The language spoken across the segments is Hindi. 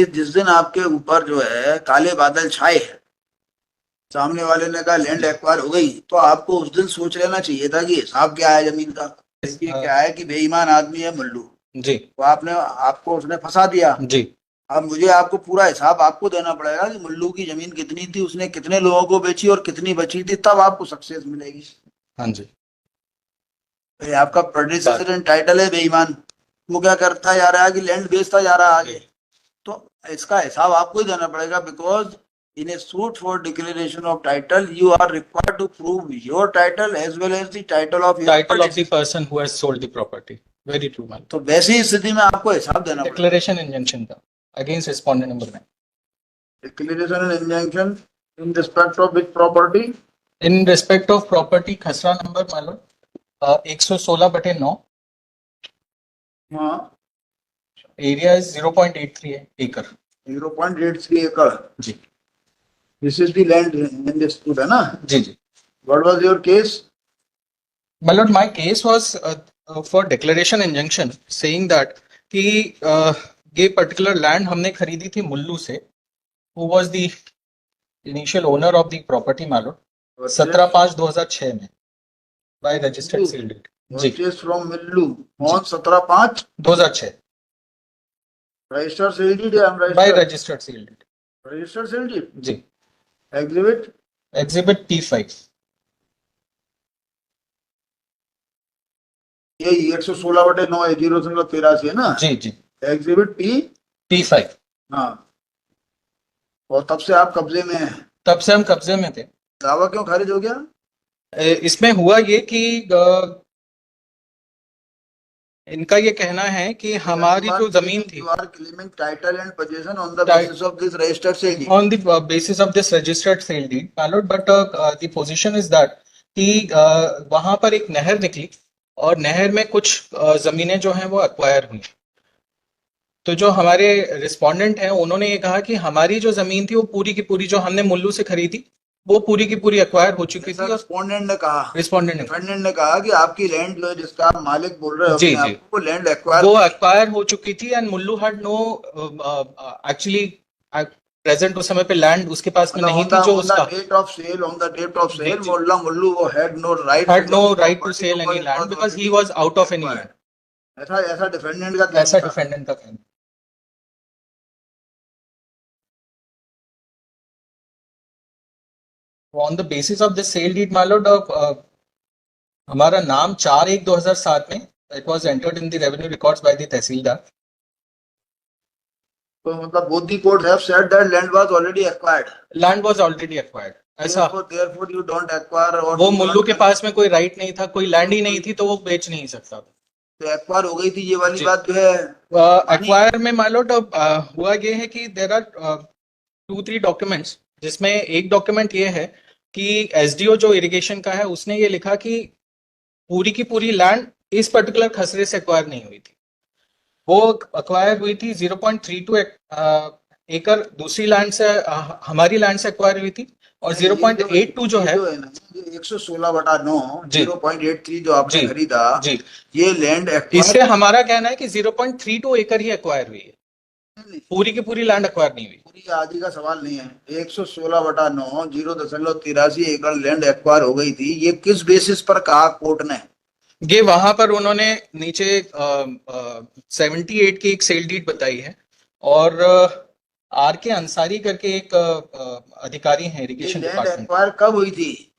जिस दिन आपके ऊपर जो है काले बादल छाए, सामने वाले ने कहा लैंड एक्वायर हो गई, तो आपको उस दिन सोच लेना चाहिए था कि हिसाब क्या है जमीन का। देखिए क्या है कि बेईमान आदमी है मुल्लू, जी तो आपने आपको उसने फंसा दिया। जी अब मुझे आपको पूरा हिसाब आपको देना पड़ेगा कि मुल्लू की जमीन कितनी थी, उसने कितने लोगों को बेची और कितनी बची थी, तब आपको सक्सेस मिलेगी। हाँ जी। ये आपका प्रेडिसेसर इन टाइटल है बेईमान, वो क्या करता जा रहा है कि लैंड बेचता जा रहा है आगे। तो इसका हिसाब आपको ही देना पड़ेगा, because in a suit for declaration of title you are required to prove your title as well as the title of your title of the person who has sold the property. Very true ma'am. तो वैसी स्थिति में आपको हिसाब देना पड़ेगा। डिक्लेरेशन इंजंक्शन का against respondent number 9। Declaration and injunction in respect of which property? In respect of property खसरा नंबर मान लो 116/9। हाँ, एरिया इज 0.83 एकड़। 0.83 एकड़। जी this is the land in dispute है ना? जी जी। What was your case? My lord, my case was for declaration injunction saying that कि ये पर्टिकुलर लैंड हमने खरीदी थी मुल्लू से, who was the initial owner of the property my lord, 17/5/2006 में by registered seal deed। जी purchase from Millu on 17/5 2006 registered sale deed या by unregistered? registered seal deed। Registered sale deed. जी। Exhibit Exhibit T5। ये 116/9 है, 0.83 है ना? जी जी। Exhibit T5। हाँ। और तब से आप कब्जे में हैं। तब से हम कब्जे में थे। दावा क्यों खारिज हो गया? इसमें हुआ ये कि इनका ये कहना है कि हमारी जो जमीन थी You are claiming title and possession on the basis of this registered sale deed. on the basis of this registered sale deed my lord, but the position is that कि वहां पर एक नहर निकली और नहर में कुछ जमीनें जो हैं वो अक्वायर हुई। तो जो हमारे रिस्पोंडेंट हैं उन्होंने ये कहा कि हमारी जो जमीन थी वो पूरी की पूरी जो हमने मुल्लू से खरीदी वो पूरी की पूरी अक्वायर हो चुकी थी। रिस्पोंडेंट ने कहा, रिस्पोंडेंट ने डिफेंडेंट ने कहा कि आपकी लैंड जो है जिसका आप मालिक बोल रहे हो जी अपने जी आप को, वो लैंड एक्वायर वो अक्वायर हो चुकी थी and Mullu had no actually present उस समय पे लैंड उसके पास में नहीं थी जो उसका date of sale, on the date of sale Molla Mullu वो had no right to sell any land because he was out of any land. ऐसा ऐसा डिफेंडेंट का कहना ऐसा था। डिफेंडेंट का कहना। On the basis of this sale deed my lord हमारा नाम 4/1/2007 में it was entered in the revenue records by the tehsildar. तो मतलब both the courts have said that land was already acquired. Land was already acquired. ऐसा Therefore you don't acquire और वो मुल्लू के पास में कोई राइट नहीं था, कोई लैंड ही नहीं थी तो वो बेच नहीं सकता था। तो एक्वायर हो गई थी, ये वाली बात जो है एक्वायर में माय लॉर्ड हुआ ये है कि देयर आर 2-3 डॉक्यूमेंट्स जिसमें एक डॉक्यूमेंट ये है कि एसडीओ जो इरिगेशन का है उसने ये लिखा कि पूरी की पूरी लैंड इस पर्टिकुलर खसरे से एक्वायर नहीं हुई थी, वो एक्वायर हुई थी 0.32 एकड़ दूसरी लैंड से हमारी लैंड से एक्वायर हुई थी और 0.82 जो है 116/9 0.83 जो आपने खरीदा जी ये लैंड इससे हमारा कहना है कि 0.32 एकड़ ही एक्वायर हुई है, पूरी की पूरी लैंड एक्वायर नहीं हुई। पूरी आदि का सवाल नहीं है, 116/9 0.83 एकड़ लैंड एक्वायर हो गई थी। ये किस बेसिस पर कहा कोर्ट ने? ये वहां पर उन्होंने नीचे 78 की एक सेल डीड बताई है और आर के अंसारी करके एक अधिकारी हैं इरिगेशन डिपार्टमेंट। एक्वायर कब हुई थी?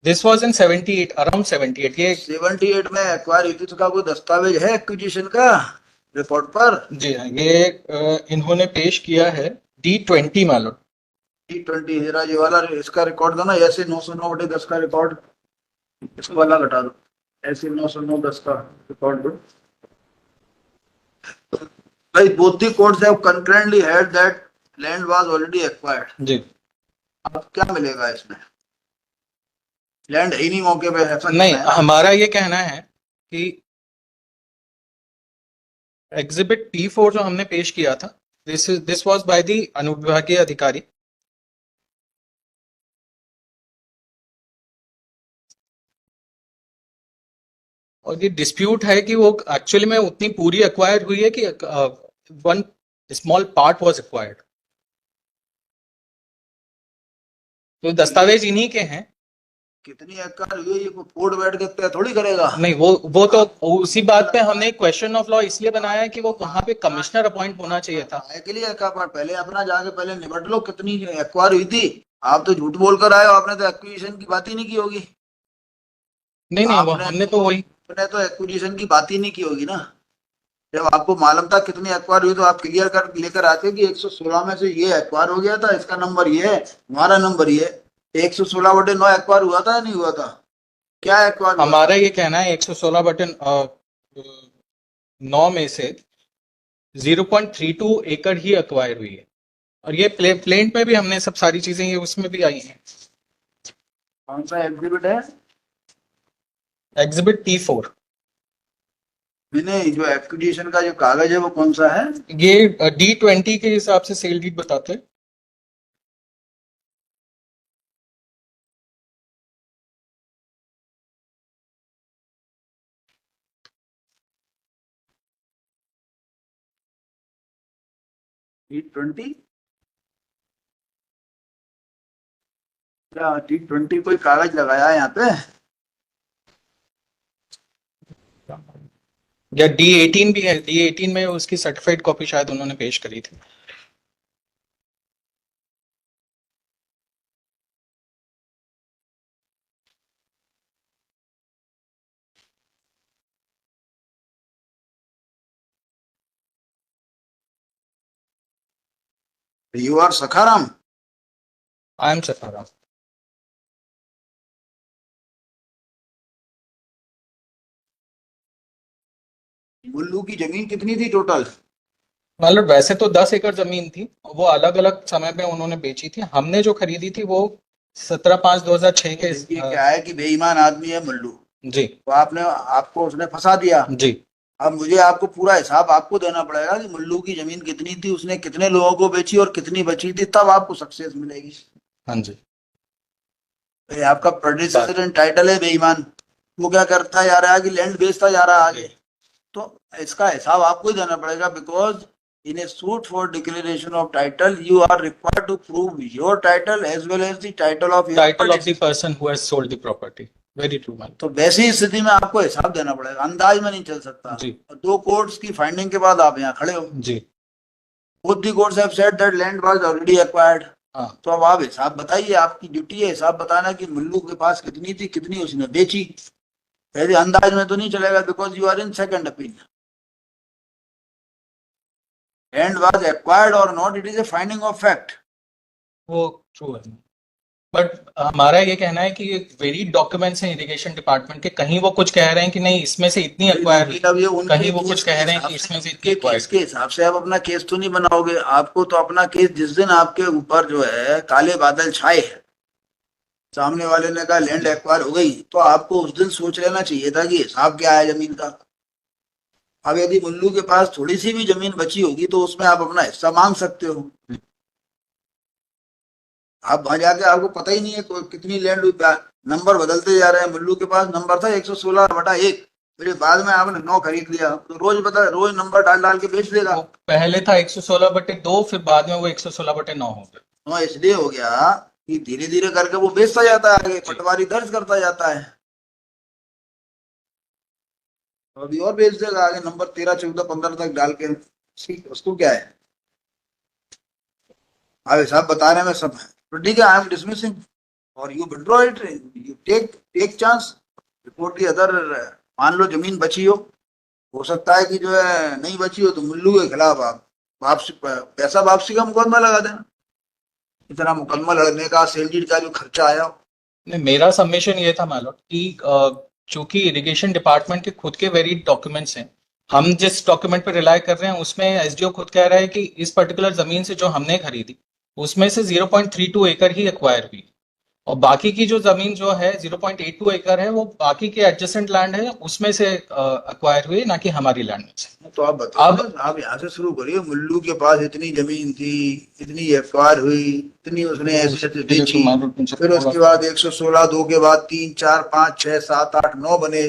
दिस वाज इन 78 अराउंड 78 ये 78 में एक्वायर हुई थी। तो क्या कोई दस्तावेज है एक्विजिशन का रिपोर्ट पर? जी हाँ, ये इन्होंने पेश किया है D20 मालूम। D20 जरा ये वाला इसका रिकॉर्ड दो ना, ऐसे 909/10 का रिकॉर्ड, इसको वाला घटा दो, ऐसे 909/10 का रिकॉर्ड दो भाई। both the courts have concurrently held that land was already acquired। जी अब क्या मिलेगा इसमें? लैंड ही नहीं मौके पे, ऐसा नहीं हमारा ये कहना है कि एग्जिबिट T4 जो हमने पेश किया था दिस वाज बाय द अनुविभागीय अधिकारी। और ये डिस्प्यूट है कि वो एक्चुअली में उतनी पूरी एक्वायर हुई है कि स्मॉल पार्ट वाज एक्वायर्ड। तो दस्तावेज इन्हीं के हैं। कितनी एकड़ हुई, ये कोर्ट बैठ के तय थोड़ी करेगा। नहीं, वो तो उसी बात पे हमने क्वेश्चन ऑफ लॉ इसलिए बनाया है कि वो वहां पे कमिश्नर अपॉइंट होना चाहिए था। है के लिए एकड़ पहले अपना जाके पहले निपट लो, कितनी एक्वायर हुई थी। आप तो झूठ बोल कर आए हो, आपने तो एक्विजिशन की बात ही नहीं की होगी। नहीं नहीं, वो आपने हमने तो वही। आपने तो एक्विजिशन की बात ही नहीं की होगी ना। जब आपको मालूम था कितनी एक्वायर हुई तो आप क्लियर कर लेकर आते कि 116 में से ये एक्वायर हो गया था, इसका नंबर ये है, हमारा नंबर ये। 116/9 एक्वायर हुआ था या नहीं हुआ था? क्या एक्वायर हुआ? हमारा ये कहना है 116/9 में से 0.32 एकड़ ही एक्वायर हुई है। और ये प्लेंट में भी हमने सब सारी चीजें ये उसमें भी आई हैं। कौन सा एग्जिबिट है? Exhibit T4। मैंने जो एक्विजिशन का जो कागज है वो कौन सा है? ये D20 के हिसाब से सेल डीड बताते हैं। T20? क्या T20 कोई कागज लगाया है यहाँ पे? या D18 भी है। D18 में उसकी सर्टिफाइड कॉपी शायद उन्होंने पेश करी थी। You are Sakharam? I am Safaram. मुल्लू की जमीन कितनी थी टोटल? मतलब वैसे तो 10 एकड़ जमीन थी, वो अलग अलग समय में उन्होंने बेची थी। हमने जो खरीदी थी वो 17/5/2006 के। ये क्या है कि बेईमान आदमी है मुल्लू, जी तो आपको उसने फंसा दिया। जी। अब मुझे आपको पूरा हिसाब आपको देना पड़ेगा कि मुल्लू की जमीन कितनी थी, उसने कितने लोगों को बेची और कितनी बची थी, तब आपको सक्सेस मिलेगी। हाँ जी। ये आपका प्रेडिसेसर इन टाइटल है बेईमान। वो क्या करता जा रहा है कि लैंड बेचता जा रहा है आगे। तो इसका हिसाब आपको ही देना पड़ेगा, because in a suit for declaration of title you are required to prove your title as well as the title of the person who has sold the property. Very true man. तो वैसी स्थिति में आपको हिसाब देना पड़ेगा, अंदाज में नहीं चल सकता जी। और 2 कोर्ट्स की फाइंडिंग के बाद आप यहाँ खड़े हो। जी। both the courts have said that land was already acquired। हाँ। तो अब आप हिसाब बताइए, आपकी ड्यूटी है हिसाब बताना कि मुल्लू के पास कितनी थी, कितनी उसने बेची। ऐसे अंदाज में तो नहीं चलेगा, because you are in second appeal. Land was acquired और not, it is a finding of fact. वो ट्रू है, बट हमारा ये कहना है कि ये वेरी डॉक्यूमेंट्स हैं इरिगेशन डिपार्टमेंट के। कहीं वो कुछ कह रहे हैं कि नहीं इसमें से इतनी एक्वायर हुई, कहीं वो कुछ कह रहे हैं कि इसमें से इतनी एक्वायर। इसके हिसाब से आप अपना केस तो नहीं बनाओगे। आपको तो अपना केस, जिस दिन आपके ऊपर जो है काले बादल छाए, सामने वाले ने कहा लैंड एक्वायर हो गई, तो आपको उस दिन सोच लेना चाहिए था कि हिसाब क्या है जमीन का। अब यदि मुल्लू के पास थोड़ी सी भी जमीन बची होगी तो उसमें आप अपना हिस्सा मांग सकते हो। आप वहां जाके आपको पता ही नहीं है कितनी लैंड हुई, नंबर बदलते जा रहे हैं। मुल्लू के पास नंबर था 116/1, फिर बाद में आपने 9 खरीद लिया, तो रोज नंबर डाल डाल के बेच देगा। पहले था 116/2, फिर बाद में वो 116/9 हो गया। हाँ, इसलिए हो गया कि धीरे धीरे करके वो बेचता जाता है आगे, पटवारी दर्ज करता जाता है, तो अभी और बेच देगा आगे, नंबर 13, 14, 15 तक डाल के। उसको क्या है, आप हिसाब बताने में सब है। तो ठीक है, आई एम डिसमिसिंग और you withdraw it, you take chance report की अदर। मान लो जमीन बची हो सकता है कि जो है नहीं बची हो, तो मुल्लू के खिलाफ आप पैसा वापसी का मुकदमा लगा देना। इतना मुकदमा लड़ने का, सेल डीड का जो खर्चा आया। नहीं, मेरा सबमिशन ये था मालूम कि चूंकि इरिगेशन डिपार्टमेंट के खुद के वेरिड डॉक्यूमेंट्स हैं, हम जिस डॉक्यूमेंट पर रिलाई कर रहे हैं उसमें एसडीओ खुद कह रहा है कि इस पर्टिकुलर जमीन से जो हमने खरीदी उसमें से 0.32 एकड़ ही एक्वायर हुई, और बाकी की जो जमीन जो है 0.82 एकड़ है वो बाकी के एडजेसेंट लैंड है, उसमें से एक्वायर हुई, ना कि हमारी लैंड में से। तो आप बताओ, अब आप यहाँ से शुरू करिए। मुल्लू के पास इतनी जमीन थी, इतनी एक्वायर हुई, इतनी उसने ऐसे बेची, फिर उसके बाद 116/2 के बाद 3, 4, 5, 6, 7, 8, 9 बने।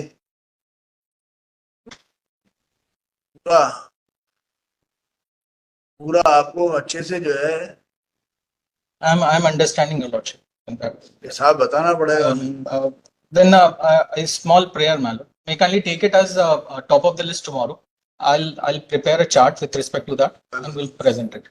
पूरा आपको अच्छे से जो है I'm understanding your lordship. In fact. हिसाब बताना पड़ेगा। Then a small prayer, my lord. May kindly take it as top of the list tomorrow. I'll prepare a chart with respect to that and we'll present it.